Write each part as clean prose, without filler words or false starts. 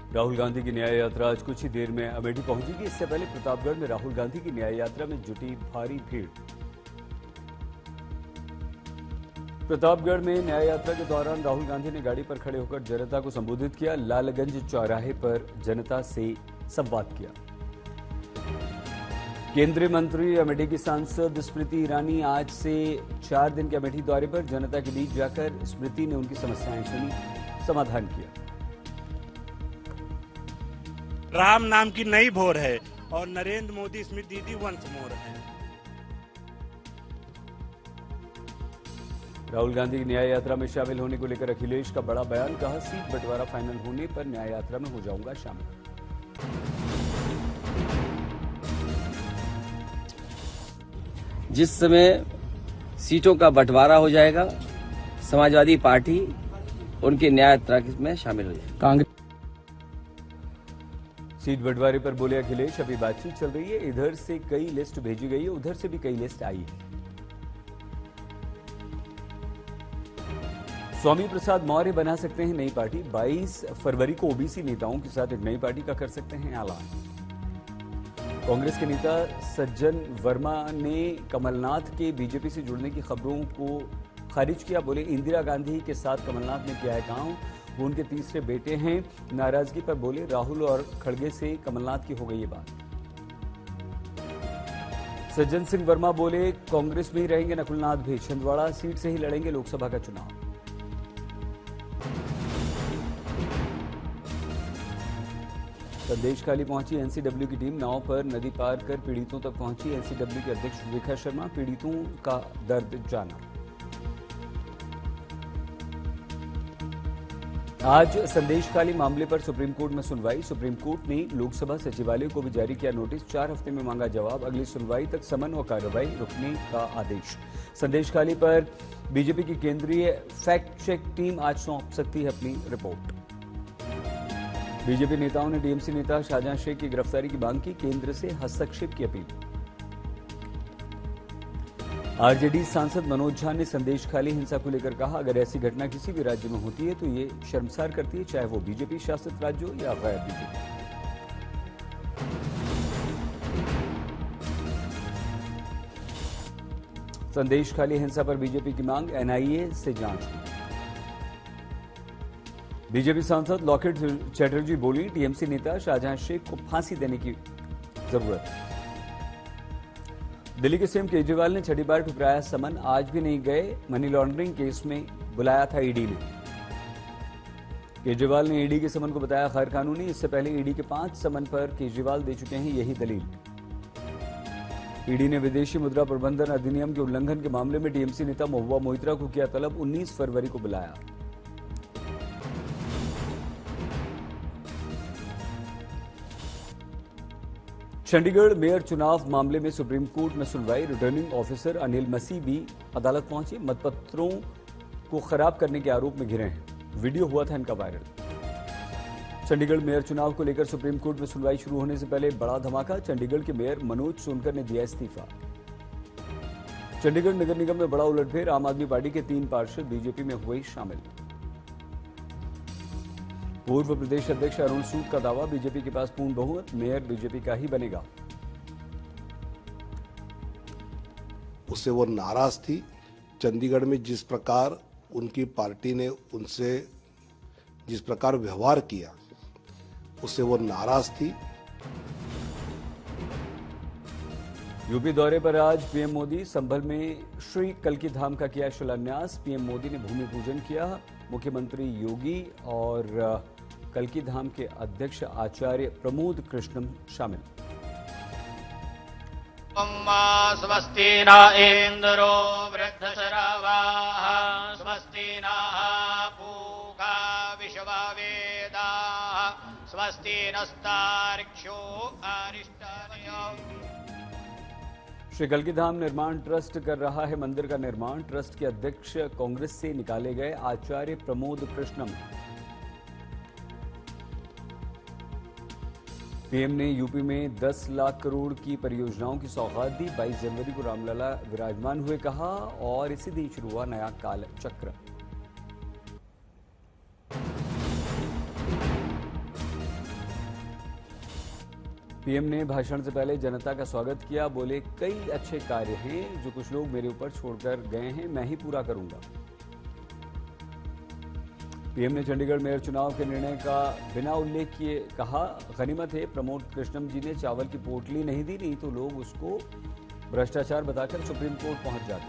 राहुल गांधी की न्याय यात्रा आज कुछ ही देर में अमेठी पहुंचेगी। इससे पहले प्रतापगढ़ में राहुल गांधी की न्याय यात्रा में जुटी भारी भीड़। प्रतापगढ़ में न्याय यात्रा के दौरान राहुल गांधी ने गाड़ी पर खड़े होकर जनता को संबोधित किया। लालगंज चौराहे पर जनता से संवाद किया। केंद्रीय मंत्री अमेठी की सांसद स्मृति ईरानी आज से 4 दिन के अमेठी दौरे पर। जनता के बीच जाकर स्मृति ने उनकी समस्याएं सुनी, समाधान किया। राम नाम की नई भोर है और नरेंद्र मोदी स्मृति दीदी वंश मोर है। राहुल गांधी की न्याय यात्रा में शामिल होने को लेकर अखिलेश का बड़ा बयान। कहा, सीट बंटवारा फाइनल होने पर न्याय यात्रा में हो जाऊंगा शामिल। जिस समय सीटों का बंटवारा हो जाएगा, समाजवादी पार्टी उनकी न्याय यात्रा में शामिल हो जाएगी। कांग्रेस सीट बंटवारे पर बोले अखिलेश, अभी बातचीत चल रही है। इधर से कई लिस्ट भेजी गई है, उधर से भी कई लिस्ट आई है। स्वामी प्रसाद मौर्य बना सकते हैं नई पार्टी। 22 फरवरी को ओबीसी नेताओं के साथ एक नई पार्टी का कर सकते हैं ऐलान। कांग्रेस के नेता सज्जन वर्मा ने कमलनाथ के बीजेपी से जुड़ने की खबरों को खारिज किया। बोले, इंदिरा गांधी के साथ कमलनाथ ने किया है काम, वो उनके तीसरे बेटे हैं। नाराजगी पर बोले, राहुल और खड़गे से कमलनाथ की हो गई ये बात। सज्जन सिंह वर्मा बोले, कांग्रेस में ही रहेंगे नकुलनाथ भी। छिंदवाड़ा सीट से ही लड़ेंगे लोकसभा का चुनाव। संदेशखाली पहुंची एनसीडब्ल्यू की टीम। नाव पर नदी पार कर पीड़ितों तक पहुंची। एनसीडब्ल्यू के अध्यक्ष विखा शर्मा पीड़ितों का दर्द जाना। आज संदेशखाली मामले पर सुप्रीम कोर्ट में सुनवाई। सुप्रीम कोर्ट ने लोकसभा सचिवालय को भी जारी किया नोटिस। 4 हफ्ते में मांगा जवाब। अगली सुनवाई तक समन व कार्रवाई रुकने का आदेश। संदेशखाली पर बीजेपी की केंद्रीय फैक्ट चेक टीम आज सौंप सकती है अपनी रिपोर्ट। बीजेपी नेताओं ने टीएमसी नेता शाहजहां शेख की गिरफ्तारी की मांग की। केंद्र से हस्तक्षेप की अपील। आरजेडी सांसद मनोज झा ने संदेशखाली हिंसा को लेकर कहा, अगर ऐसी घटना किसी भी राज्य में होती है तो ये शर्मसार करती है, चाहे वो बीजेपी शासित राज्य हो या गैर बीजेपी। संदेशखाली हिंसा पर बीजेपी की मांग, एनआईए से जांच की। बीजेपी सांसद लॉकेट चैटर्जी बोली, टीएमसी नेता शाहजहां शेख को फांसी देने की जरूरत है। दिल्ली के सीएम केजरीवाल ने छठी बार ठुकराया समन। आज भी नहीं गए। मनी लॉन्ड्रिंग केस में बुलाया था ईडी ने। केजरीवाल ने ईडी के समन को बताया गैर कानूनी। इससे पहले ईडी के 5 समन पर केजरीवाल दे चुके हैं यही दलील। ईडी ने विदेशी मुद्रा प्रबंधन अधिनियम के उल्लंघन के मामले में टीएमसी नेता महुआ मोइत्रा को किया तलब। 19 फरवरी को बुलाया। चंडीगढ़ मेयर चुनाव मामले में सुप्रीम कोर्ट में सुनवाई। रिटर्निंग ऑफिसर अनिल मसीह भी अदालत पहुंचे। मतपत्रों को खराब करने के आरोप में घिरे हैं। वीडियो हुआ था इनका वायरल। चंडीगढ़ मेयर चुनाव को लेकर सुप्रीम कोर्ट में सुनवाई शुरू होने से पहले बड़ा धमाका। चंडीगढ़ के मेयर मनोज सोनकर ने दिया इस्तीफा। चंडीगढ़ नगर निगम में बड़ा उलटफेर। आम आदमी पार्टी के 3 पार्षद बीजेपी में हुए शामिल। पूर्व प्रदेश अध्यक्ष अरुण सूद का दावा, बीजेपी के पास पूर्ण बहुमत, मेयर बीजेपी का ही बनेगा। उससे वो नाराज थी। चंडीगढ़ में जिस प्रकार उनकी पार्टी ने उनसे जिस प्रकार व्यवहार किया, उससे वो नाराज थी। यूपी दौरे पर आज पीएम मोदी। संभल में श्री कल्की धाम का किया शिलान्यास। पीएम मोदी ने भूमि पूजन किया। मुख्यमंत्री योगी और कल्की धाम के अध्यक्ष आचार्य प्रमोद कृष्णम शामिल। स्वस्ति न इंद्रो वृद्धशरवाः स्वस्ति नः पूषा विश्ववेदाः स्वस्ति नस्तार्क्ष्यो अरिष्टनेमिः। श्री कल्की धाम निर्माण ट्रस्ट कर रहा है मंदिर का निर्माण। ट्रस्ट के अध्यक्ष कांग्रेस से निकाले गए आचार्य प्रमोद कृष्णम। पीएम ने यूपी में 10 लाख करोड़ की परियोजनाओं की सौगात दी। 22 जनवरी को रामलला विराजमान हुए, कहा, और इसी दिन शुरू हुआ नया काल चक्र। पीएम ने भाषण से पहले जनता का स्वागत किया, बोले कई अच्छे कार्य हैं जो कुछ लोग मेरे ऊपर छोड़कर गए हैं, मैं ही पूरा करूंगा। पीएम ने चंडीगढ़ मेयर चुनाव के निर्णय का बिना उल्लेख किए कहा, गनीमत है प्रमोद कृष्णम जी ने चावल की पोटली नहीं दी, नहीं तो लोग उसको भ्रष्टाचार बताकर सुप्रीम कोर्ट पहुंच जाते।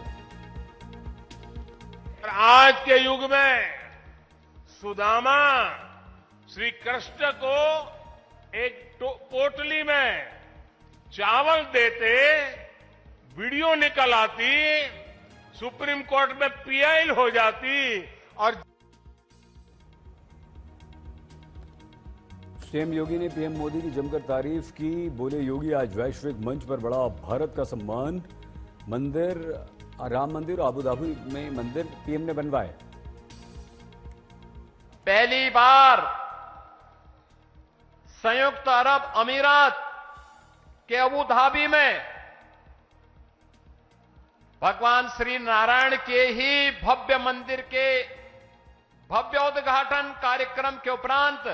आज के युग में सुदामा श्री कृष्ण को एक पोटली में चावल देते, वीडियो निकल आती, सुप्रीम कोर्ट में पीआई हो जाती और सीएम योगी ने पीएम मोदी की जमकर तारीफ की, बोले योगी आज वैश्विक मंच पर बड़ा भारत का सम्मान। राम मंदिर और अबू धाबी में मंदिर पीएम ने बनवाए। पहली बार संयुक्त अरब अमीरात के अबू धाबी में भगवान श्री नारायण के ही भव्य मंदिर के भव्योद्घाटन कार्यक्रम के उपरांत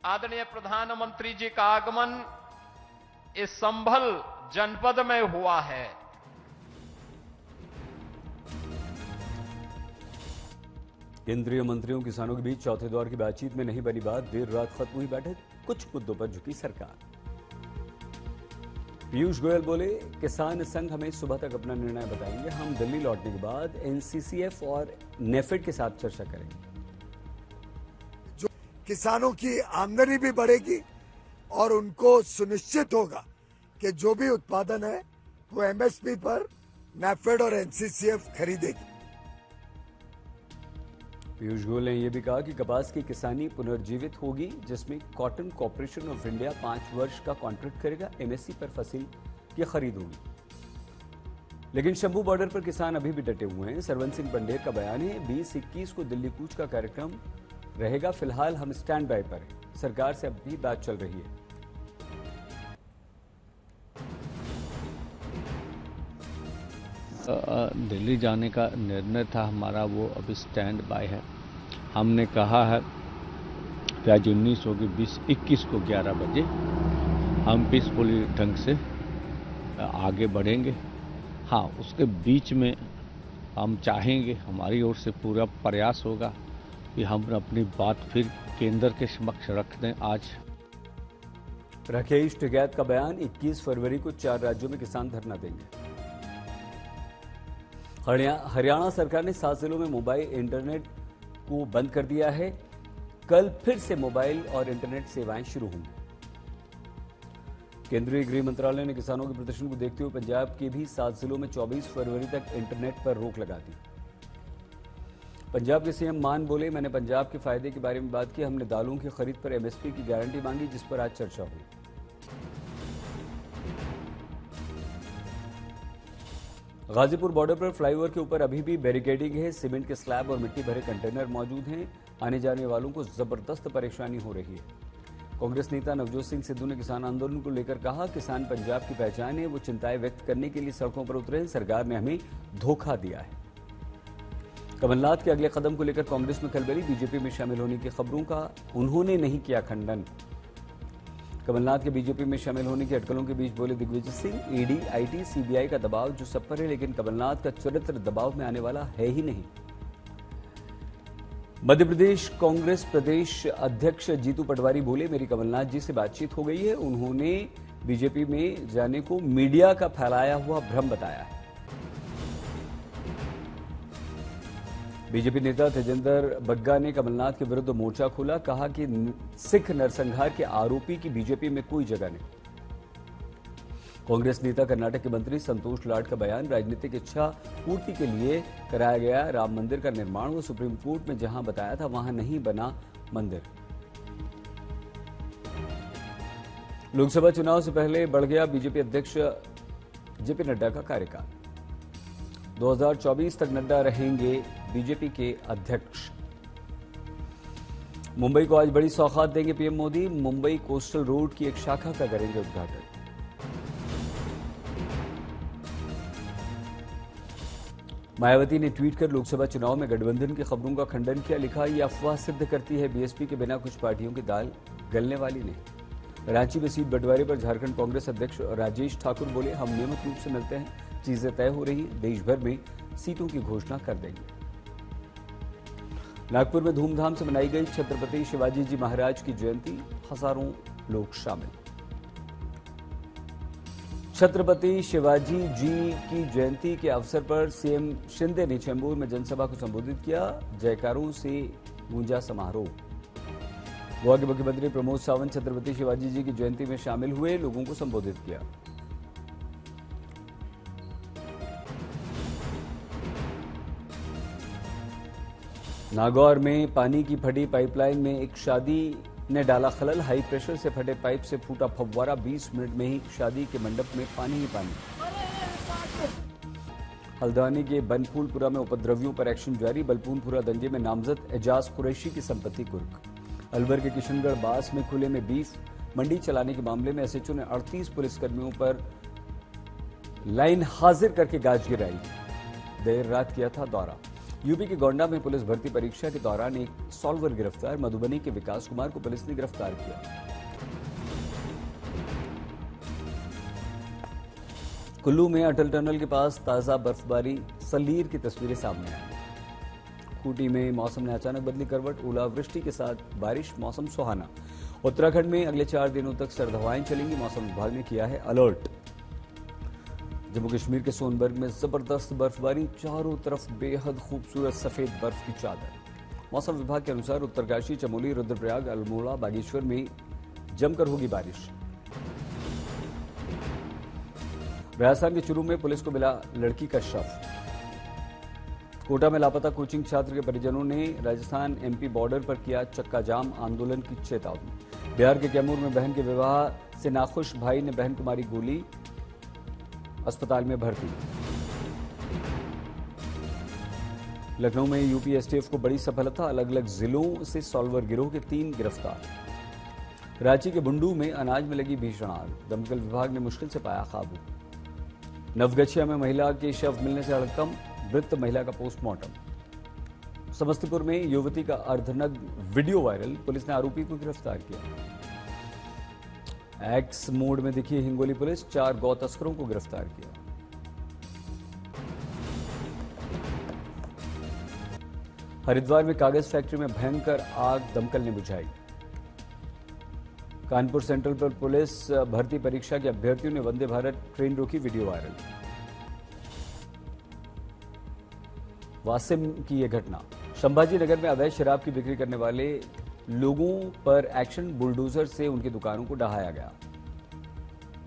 आदरणीय प्रधानमंत्री जी का आगमन इस संभल जनपद में हुआ है। केंद्रीय मंत्रियों किसानों के बीच चौथे दौर की बातचीत में नहीं बनी बात, देर रात खत्म हुई बैठक, कुछ मुद्दों पर झुकी सरकार। पीयूष गोयल बोले किसान संघ हमें सुबह तक अपना निर्णय बताएंगे, हम दिल्ली लौटने के बाद एनसीसीएफ और नेफेड के साथ चर्चा करेंगे। जो किसानों की आमदनी भी बढ़ेगी और उनको सुनिश्चित होगा कि जो भी उत्पादन है वो एमएसपी पर नेफेड और एनसीसीएफ खरीदेगी। पीयूष गोयल ने यह भी कहा कि कपास की किसानी पुनर्जीवित होगी, जिसमें कॉटन कॉर्पोरेशन ऑफ इंडिया 5 वर्ष का कॉन्ट्रैक्ट करेगा, एमएसपी पर फसल की खरीद होगी। लेकिन शंभू बॉर्डर पर किसान अभी भी डटे हुए हैं। सरवन सिंह बंडेर का बयान है, 20-21 को दिल्ली कूच का कार्यक्रम रहेगा, फिलहाल हम स्टैंड बाय पर हैं, सरकार से अब भी बात चल रही है। दिल्ली जाने का निर्णय था हमारा, वो अभी स्टैंड बाय है। हमने कहा है कि आज 19 होगी, 20-21 को 11 बजे हम पीसफुली ढंग से आगे बढ़ेंगे। हाँ, उसके बीच में हम चाहेंगे, हमारी ओर से पूरा प्रयास होगा कि हम अपनी बात फिर केंद्र के समक्ष रख दें। आज राकेश टिकैत का बयान, 21 फरवरी को 4 राज्यों में किसान धरना देंगे। हरियाणा सरकार ने 7 जिलों में मोबाइल इंटरनेट को बंद कर दिया है, कल फिर से मोबाइल और इंटरनेट सेवाएं शुरू होंगी। केंद्रीय गृह मंत्रालय ने किसानों के प्रदर्शन को देखते हुए पंजाब के भी 7 जिलों में 24 फरवरी तक इंटरनेट पर रोक लगा दी। पंजाब के सीएम मान बोले, मैंने पंजाब के फायदे के बारे में बात की, हमने दालों की खरीद पर एमएसपी की गारंटी मांगी, जिस पर आज चर्चा हुई। गाजीपुर बॉर्डर पर फ्लाईओवर के ऊपर अभी भी बैरिकेडिंग है, सीमेंट के स्लैब और मिट्टी भरे कंटेनर मौजूद हैं, आने जाने वालों को जबरदस्त परेशानी हो रही है। कांग्रेस नेता नवजोत सिंह सिद्धू ने किसान आंदोलन को लेकर कहा, किसान पंजाब की पहचान है, वो चिंताएं व्यक्त करने के लिए सड़कों पर उतरे, सरकार ने हमें धोखा दिया है। कमलनाथ के अगले कदम को लेकर कांग्रेस में खलबली, बीजेपी में शामिल होने की खबरों का उन्होंने नहीं किया खंडन। कमलनाथ के बीजेपी में शामिल होने की अटकलों के बीच बोले Digvijay Singh, ED, IT, CBI का दबाव जो सब पर है, लेकिन कमलनाथ का चरित्र दबाव में आने वाला है ही नहीं। मध्य प्रदेश कांग्रेस प्रदेश अध्यक्ष जीतू पटवारी बोले, मेरी कमलनाथ जी से बातचीत हो गई है, उन्होंने बीजेपी में जाने को मीडिया का फैलाया हुआ भ्रम बताया है। बीजेपी नेता तेजेंद्र बग्गा ने कमलनाथ के विरुद्ध मोर्चा खोला, कहा कि सिख नरसंहार के आरोपी की बीजेपी में कोई जगह नहीं। कांग्रेस नेता कर्नाटक के मंत्री संतोष लाड का बयान, राजनीतिक इच्छा पूर्ति के लिए कराया गया राम मंदिर का निर्माण, वो सुप्रीम कोर्ट में जहां बताया था वहां नहीं बना मंदिर। लोकसभा चुनाव से पहले बढ़ गया बीजेपी अध्यक्ष जेपी नड्डा का कार्यकाल, 2024 तक नड्डा रहेंगे बीजेपी के अध्यक्ष। मुंबई को आज बड़ी सौगात देंगे PM Modi, Mumbai coastal road की एक शाखा का करेंगे उद्घाटन। मायावती ने ट्वीट कर लोकसभा चुनाव में गठबंधन की खबरों का खंडन किया, लिखा यह अफवाह सिद्ध करती है बीएसपी के बिना कुछ पार्टियों की दाल गलने वाली नहीं। रांची में सीट बंटवारे पर झारखंड कांग्रेस अध्यक्ष राजेश ठाकुर बोले, हम नियमित रूप से मिलते हैं, चीजें तय हो रही, देश भर में सीटों की घोषणा कर देंगे। नागपुर में धूमधाम से मनाई गई छत्रपति शिवाजी जी महाराज की जयंती, हजारों लोग शामिल। छत्रपति शिवाजी जी की जयंती के अवसर पर सीएम शिंदे ने चेंबूर में जनसभा को संबोधित किया, जयकारों से गूंजा समारोह। गोवा के मुख्यमंत्री प्रमोद सावंत छत्रपति शिवाजी जी की जयंती में शामिल हुए, लोगों को संबोधित किया। नागौर में पानी की फटी पाइपलाइन में एक शादी ने डाला खलल, हाई प्रेशर से फटे पाइप से फूटा फव्वारा, 20 मिनट में ही शादी के मंडप में पानी ही पानी। हल्द्वानी के बनफूलपुरा में उपद्रवियों पर एक्शन जारी, बलपूनपुरा दंगे में नामजद एजाज कुरैशी की संपत्ति कुर्क। अलवर के किशनगढ़ बास में खुले में बीफ मंडी चलाने के मामले में एसएचओ ने 38 पुलिसकर्मियों पर लाइन हाजिर करके गाज गिराई, देर रात किया था दौरा। यूपी के गोंडा में पुलिस भर्ती परीक्षा के दौरान एक सॉल्वर गिरफ्तार, मधुबनी के विकास कुमार को पुलिस ने गिरफ्तार किया। कुल्लू में अटल टनल के पास ताजा बर्फबारी, सलीर की तस्वीरें सामने आई। खूंटी में मौसम ने अचानक बदली करवट, ओलावृष्टि के साथ बारिश, मौसम सुहाना। उत्तराखंड में अगले 4 दिनों तक सर्द हवाएं चलेंगी, मौसम विभाग ने किया है अलर्ट। जम्मू कश्मीर के सोनबर्ग में जबरदस्त बर्फबारी, चारों तरफ बेहद खूबसूरत सफेद बर्फ की चादर। मौसम विभाग के अनुसार उत्तरकाशी, चमोली, रुद्रप्रयाग, अल्मोड़ा, बागेश्वर में जमकर होगी बारिश। राजस्थान के चुरू में पुलिस को मिला लड़की का शव। कोटा में लापता कोचिंग छात्र के परिजनों ने राजस्थान एमपी बॉर्डर पर किया चक्का जाम, आंदोलन की चेतावनी। बिहार के कैमूर में बहन के विवाह से नाखुश भाई ने बहन को मारी गोली, अस्पताल में भर्ती। लखनऊ में यूपी एसटीएफ को बड़ी सफलता, अलग अलग जिलों से सॉल्वर गिरोह के 3 गिरफ्तार। रांची के बुंडू में अनाज में लगी भीषण आग, दमकल विभाग ने मुश्किल से पाया काबू। नवगछिया में महिला के शव मिलने से हड़कंप, मृत महिला का पोस्टमार्टम। समस्तीपुर में युवती का अर्धनग्न वीडियो वायरल, पुलिस ने आरोपी को गिरफ्तार किया। एक्स मोड में दिखी हिंगोली पुलिस, 4 गौ तस्करों को गिरफ्तार किया। हरिद्वार में कागज फैक्ट्री में भयंकर आग, दमकल ने बुझाई। कानपुर सेंट्रल पर पुलिस भर्ती परीक्षा के अभ्यर्थियों ने वंदे भारत ट्रेन रोकी, वीडियो वायरल। वासिम की यह घटना, संभाजी नगर में अवैध शराब की बिक्री करने वाले लोगों पर एक्शन, बुलडोजर से उनकी दुकानों को ढहाया गया।